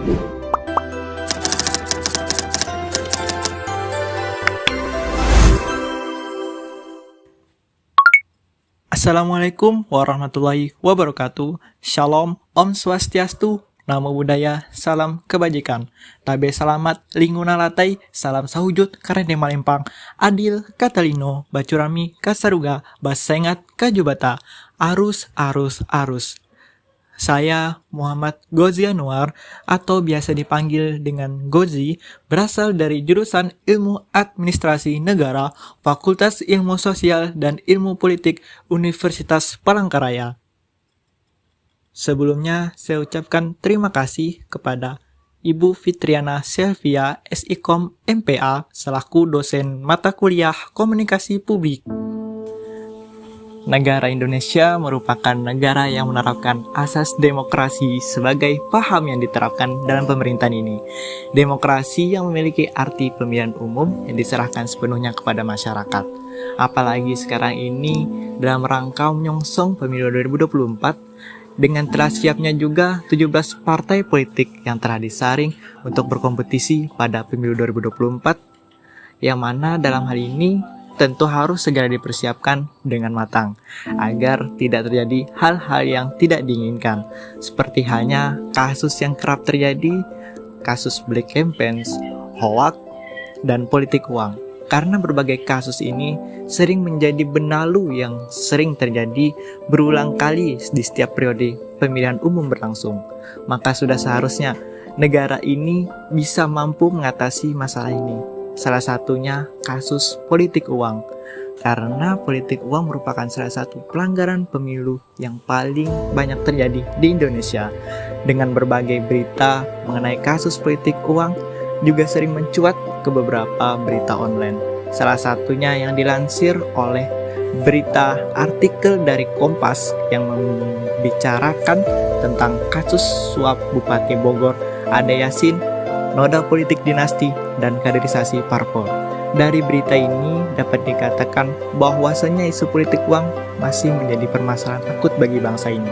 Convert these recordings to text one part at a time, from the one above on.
Assalamualaikum warahmatullahi wabarakatuh. Shalom, Om Swastiastu, Namo Buddhaya, salam kebajikan. Tabe salamat, linguna latai, salam sahujud, karene malempang, adil, katalino, bacurami, kasaruga, basengat, kajubata, arus, arus, arus. Saya Muhammad Gozi Anwar atau biasa dipanggil dengan Gozi, berasal dari jurusan Ilmu Administrasi Negara, Fakultas Ilmu Sosial dan Ilmu Politik Universitas Palangkaraya. Sebelumnya saya ucapkan terima kasih kepada Ibu Fitriana Selvia SIKOM MPA selaku dosen mata kuliah Komunikasi Publik. Negara Indonesia merupakan negara yang menerapkan asas demokrasi sebagai paham yang diterapkan dalam pemerintahan ini. Demokrasi yang memiliki arti pemilihan umum yang diserahkan sepenuhnya kepada masyarakat. Apalagi sekarang ini dalam rangka menyongsong pemilu 2024, dengan telah siapnya juga 17 partai politik yang telah disaring untuk berkompetisi pada pemilu 2024, yang mana dalam hal ini tentu harus segera dipersiapkan dengan matang agar tidak terjadi hal-hal yang tidak diinginkan, seperti halnya kasus yang kerap terjadi, kasus black campaigns, hoax, dan politik uang. Karena berbagai kasus ini sering menjadi benalu yang sering terjadi berulang kali di setiap periode pemilihan umum berlangsung, maka sudah seharusnya negara ini bisa mampu mengatasi masalah ini. Salah satunya kasus politik uang, karena politik uang merupakan salah satu pelanggaran pemilu yang paling banyak terjadi di Indonesia. Dengan berbagai berita mengenai kasus politik uang juga sering mencuat ke beberapa berita online. Salah satunya yang dilansir oleh berita artikel dari Kompas yang membicarakan tentang kasus suap Bupati Bogor Ade Yasin, noda politik dinasti, dan kaderisasi parpol. Dari berita ini dapat dikatakan bahwasanya isu politik uang masih menjadi permasalahan akut bagi bangsa ini,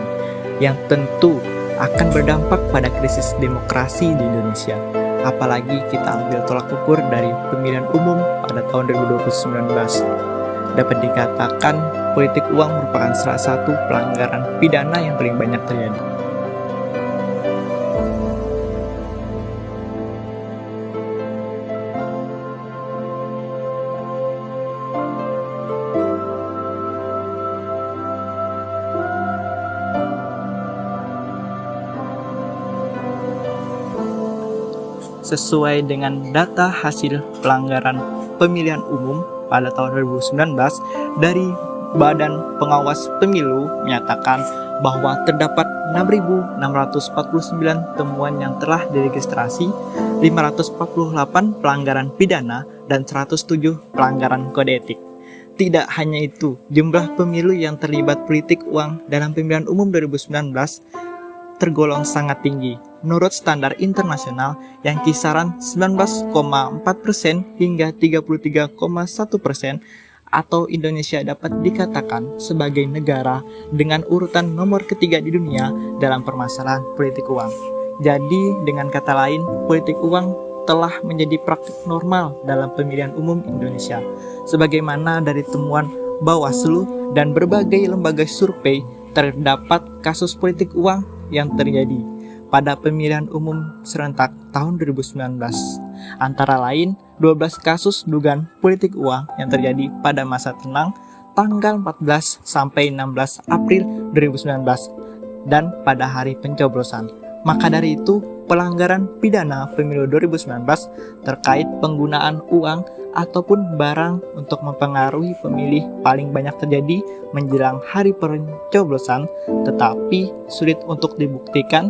yang tentu akan berdampak pada krisis demokrasi di Indonesia. Apalagi kita ambil tolak ukur dari pemilihan umum pada tahun 2019. Dapat dikatakan politik uang merupakan salah satu pelanggaran pidana yang paling banyak terjadi. Sesuai dengan data hasil pelanggaran pemilihan umum pada tahun 2019 dari Badan Pengawas Pemilu menyatakan bahwa terdapat 6.649 temuan yang telah diregistrasi, 548 pelanggaran pidana, dan 107 pelanggaran kode etik. Tidak hanya itu, jumlah pemilu yang terlibat politik uang dalam pemilihan umum 2019 tergolong sangat tinggi menurut standar internasional yang kisaran 19,4% hingga 33,1%, atau Indonesia dapat dikatakan sebagai negara dengan urutan nomor ketiga di dunia dalam permasalahan politik uang. Jadi dengan kata lain, politik uang telah menjadi praktik normal dalam pemilihan umum Indonesia. Sebagaimana dari temuan Bawaslu dan berbagai lembaga survei, terdapat kasus politik uang yang terjadi pada pemilihan umum serentak tahun 2019. Antara lain, 12 kasus dugaan politik uang yang terjadi pada masa tenang tanggal 14 sampai 16 April 2019 dan pada hari pencoblosan. Maka dari itu, pelanggaran pidana pemilu 2019 terkait penggunaan uang ataupun barang untuk mempengaruhi pemilih paling banyak terjadi menjelang hari pencoblosan, tetapi sulit untuk dibuktikan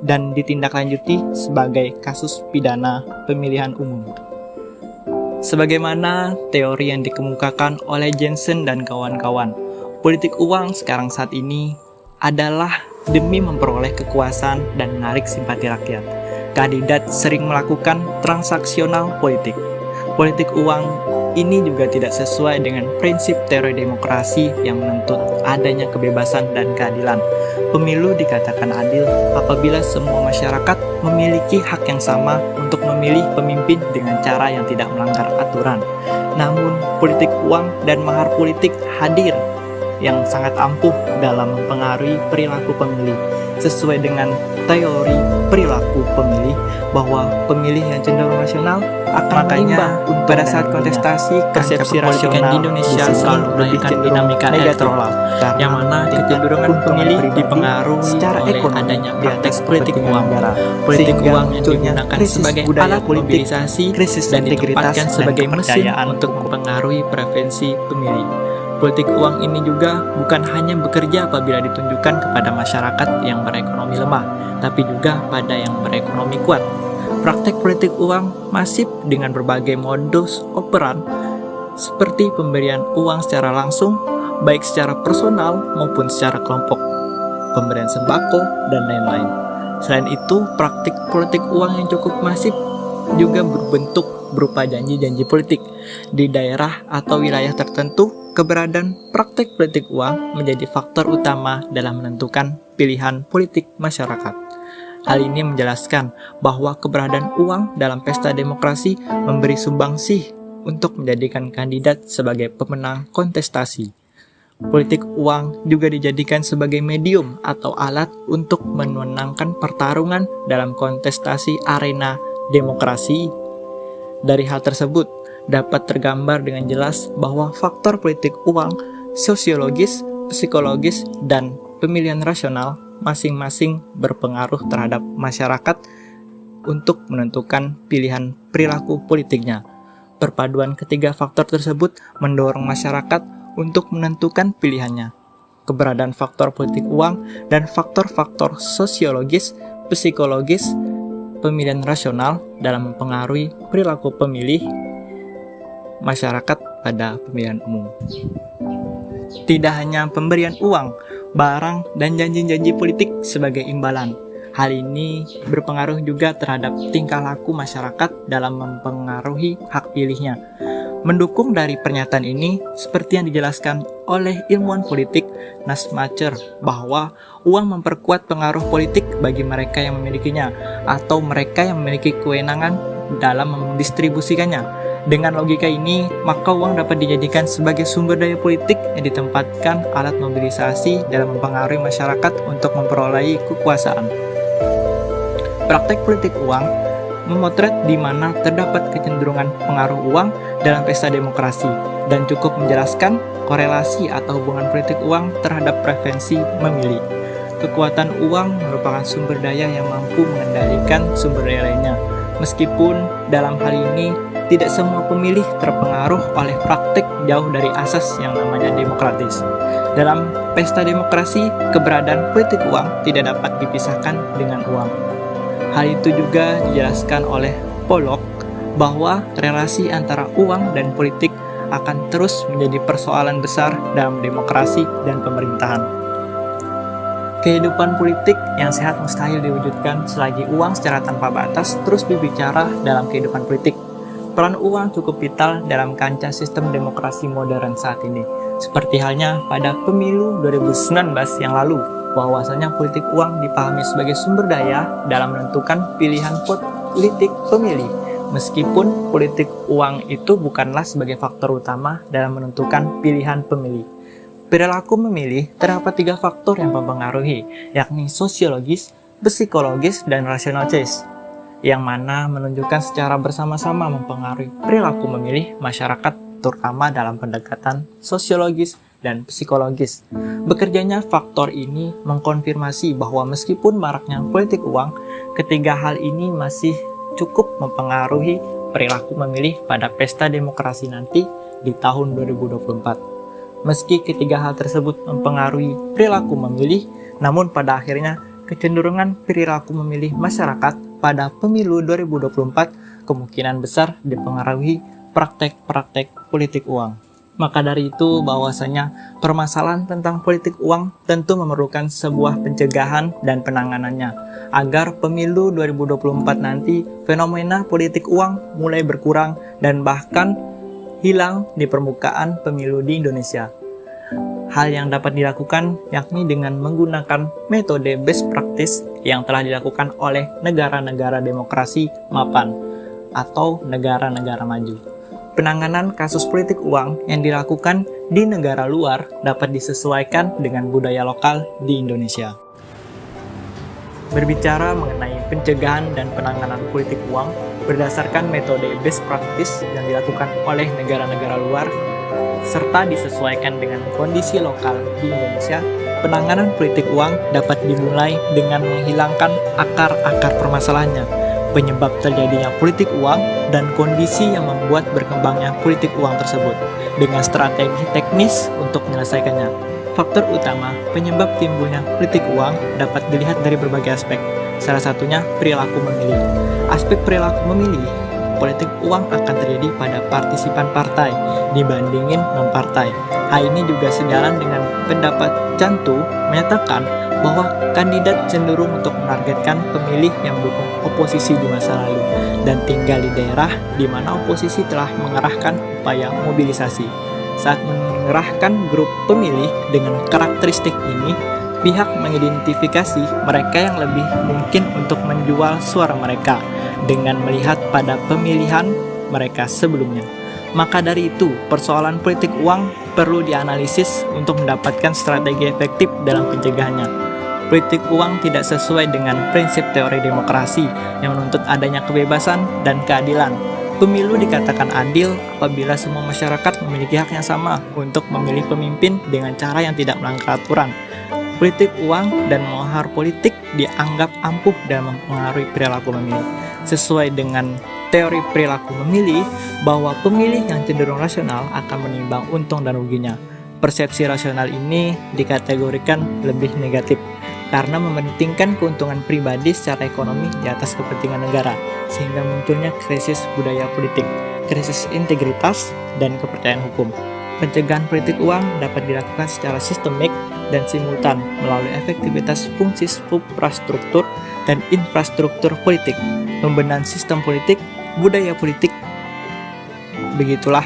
dan ditindaklanjuti sebagai kasus pidana pemilihan umum. Sebagaimana teori yang dikemukakan oleh Jensen dan kawan-kawan, politik uang sekarang saat ini adalah demi memperoleh kekuasaan dan menarik simpati rakyat. Kandidat sering melakukan transaksional politik. Politik uang ini juga tidak sesuai dengan prinsip teori demokrasi yang menuntut adanya kebebasan dan keadilan. Pemilu dikatakan adil apabila semua masyarakat memiliki hak yang sama untuk memilih pemimpin dengan cara yang tidak melanggar aturan. Namun, politik uang dan mahar politik hadir yang sangat ampuh dalam mempengaruhi perilaku pemilih. Sesuai dengan teori perilaku pemilih bahwa pemilih yang cenderung rasional akan berimbang pada saat kontestasi. Persepsi rasional di Indonesia selalu melahirkan dinamika elektoral, yang mana kecenderungan pemilih dipengaruhi secara ekonomi adanya praktek politik uang. Politik uang yang digunakan sebagai alat mobilisasi dan ditempatkan sebagai mesin untuk mempengaruhi preferensi pemilih. Politik uang ini juga bukan hanya bekerja apabila ditunjukkan kepada masyarakat yang berekonomi lemah, tapi juga pada yang berekonomi kuat. Praktek politik uang masif dengan berbagai modus operan seperti pemberian uang secara langsung, baik secara personal maupun secara kelompok, pemberian sembako, dan lain-lain. Selain itu, praktik politik uang yang cukup masif juga berbentuk berupa janji-janji politik. Di daerah atau wilayah tertentu, keberadaan praktek politik uang menjadi faktor utama dalam menentukan pilihan politik masyarakat. Hal ini menjelaskan bahwa keberadaan uang dalam pesta demokrasi memberi sumbangsih untuk menjadikan kandidat sebagai pemenang kontestasi. Politik uang juga dijadikan sebagai medium atau alat untuk memenangkan pertarungan dalam kontestasi arena demokrasi. Dari hal tersebut, dapat tergambar dengan jelas bahwa faktor politik uang, sosiologis, psikologis, dan pemilihan rasional masing-masing berpengaruh terhadap masyarakat untuk menentukan pilihan perilaku politiknya. Perpaduan ketiga faktor tersebut mendorong masyarakat untuk menentukan pilihannya. Keberadaan faktor politik uang dan faktor-faktor sosiologis, psikologis, pemilihan rasional dalam mempengaruhi perilaku pemilih masyarakat pada pemilihan umum. Tidak hanya pemberian uang, barang, dan janji-janji politik sebagai imbalan. Hal ini berpengaruh juga terhadap tingkah laku masyarakat dalam mempengaruhi hak pilihnya. Mendukung dari pernyataan ini, seperti yang dijelaskan oleh ilmuwan politik Nasmacher, bahwa uang memperkuat pengaruh politik bagi mereka yang memilikinya, atau mereka yang memiliki kewenangan dalam mendistribusikannya. Dengan logika ini, maka uang dapat dijadikan sebagai sumber daya politik yang ditempatkan alat mobilisasi dalam mempengaruhi masyarakat untuk memperoleh kekuasaan. Praktek politik uang memotret di mana terdapat kecenderungan pengaruh uang dalam pesta demokrasi dan cukup menjelaskan korelasi atau hubungan politik uang terhadap preferensi memilih. Kekuatan uang merupakan sumber daya yang mampu mengendalikan sumber daya lainnya. Meskipun dalam hal ini tidak semua pemilih terpengaruh oleh praktik jauh dari asas yang namanya demokratis. Dalam pesta demokrasi, keberadaan politik uang tidak dapat dipisahkan dengan uang. Hal itu juga dijelaskan oleh Pollock bahwa relasi antara uang dan politik akan terus menjadi persoalan besar dalam demokrasi dan pemerintahan. Kehidupan politik yang sehat mustahil diwujudkan selagi uang secara tanpa batas terus berbicara dalam kehidupan politik. Peran uang cukup vital dalam kancah sistem demokrasi modern saat ini. Seperti halnya pada pemilu 2019 yang lalu, bahwasanya politik uang dipahami sebagai sumber daya dalam menentukan pilihan politik pemilih. Meskipun politik uang itu bukanlah sebagai faktor utama dalam menentukan pilihan pemilih. Perilaku memilih terdapat 3 faktor yang mempengaruhi, yakni sosiologis, psikologis, dan rational choice, yang mana menunjukkan secara bersama-sama mempengaruhi perilaku memilih masyarakat, terutama dalam pendekatan sosiologis dan psikologis. Bekerjanya faktor ini mengkonfirmasi bahwa meskipun maraknya politik uang, ketiga hal ini masih cukup mempengaruhi perilaku memilih pada pesta demokrasi nanti di tahun 2024. Meski ketiga hal tersebut mempengaruhi perilaku memilih, namun pada akhirnya kecenderungan perilaku memilih masyarakat pada pemilu 2024 kemungkinan besar dipengaruhi praktek-praktek politik uang. Maka dari itu bahwasanya permasalahan tentang politik uang tentu memerlukan sebuah pencegahan dan penanganannya agar pemilu 2024 nanti fenomena politik uang mulai berkurang dan bahkan hilang di permukaan pemilu di Indonesia. Hal yang dapat dilakukan yakni dengan menggunakan metode best practice yang telah dilakukan oleh negara-negara demokrasi mapan atau negara-negara maju. Penanganan kasus politik uang yang dilakukan di negara luar dapat disesuaikan dengan budaya lokal di Indonesia. Berbicara mengenai pencegahan dan penanganan politik uang berdasarkan metode best practice yang dilakukan oleh negara-negara luar, serta disesuaikan dengan kondisi lokal di Indonesia, penanganan politik uang dapat dimulai dengan menghilangkan akar-akar permasalahannya, penyebab terjadinya politik uang, dan kondisi yang membuat berkembangnya politik uang tersebut, dengan strategi teknis untuk menyelesaikannya. Faktor utama penyebab timbulnya politik uang dapat dilihat dari berbagai aspek, salah satunya perilaku memilih. Aspek perilaku memilih, politik uang akan terjadi pada partisipan partai dibandingin non-partai. Hal ini juga sejalan dengan pendapat Cantu menyatakan bahwa kandidat cenderung untuk menargetkan pemilih yang mendukung oposisi di masa lalu dan tinggal di daerah di mana oposisi telah mengerahkan upaya mobilisasi. Saat mengerahkan grup pemilih dengan karakteristik ini, pihak mengidentifikasi mereka yang lebih mungkin untuk menjual suara mereka dengan melihat pada pemilihan mereka sebelumnya. Maka dari itu, persoalan politik uang perlu dianalisis untuk mendapatkan strategi efektif dalam pencegahannya. Politik uang tidak sesuai dengan prinsip teori demokrasi yang menuntut adanya kebebasan dan keadilan. Pemilu dikatakan adil apabila semua masyarakat memiliki hak yang sama untuk memilih pemimpin dengan cara yang tidak melanggar aturan. Politik uang dan mahar politik dianggap ampuh dalam mempengaruhi perilaku memilih. Sesuai dengan teori perilaku memilih, bahwa pemilih yang cenderung rasional akan menimbang untung dan ruginya. Persepsi rasional ini dikategorikan lebih negatif karena mementingkan keuntungan pribadi secara ekonomi di atas kepentingan negara, sehingga munculnya krisis budaya politik, krisis integritas, dan kepercayaan hukum. Pencegahan politik uang dapat dilakukan secara sistemik dan simultan melalui efektivitas fungsi suprastruktur dan infrastruktur politik, pembenahan sistem politik, budaya politik. Begitulah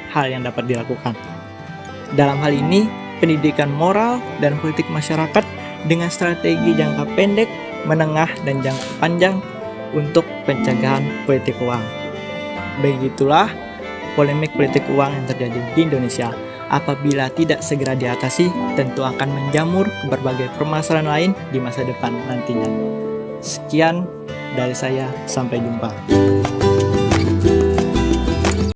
hal yang dapat dilakukan. Dalam hal ini, pendidikan moral dan politik masyarakat dengan strategi jangka pendek, menengah, dan jangka panjang untuk pencegahan politik uang. Begitulah polemik politik uang yang terjadi di Indonesia. Apabila tidak segera diatasi, tentu akan menjamur ke berbagai permasalahan lain di masa depan nantinya. Sekian dari saya, sampai jumpa.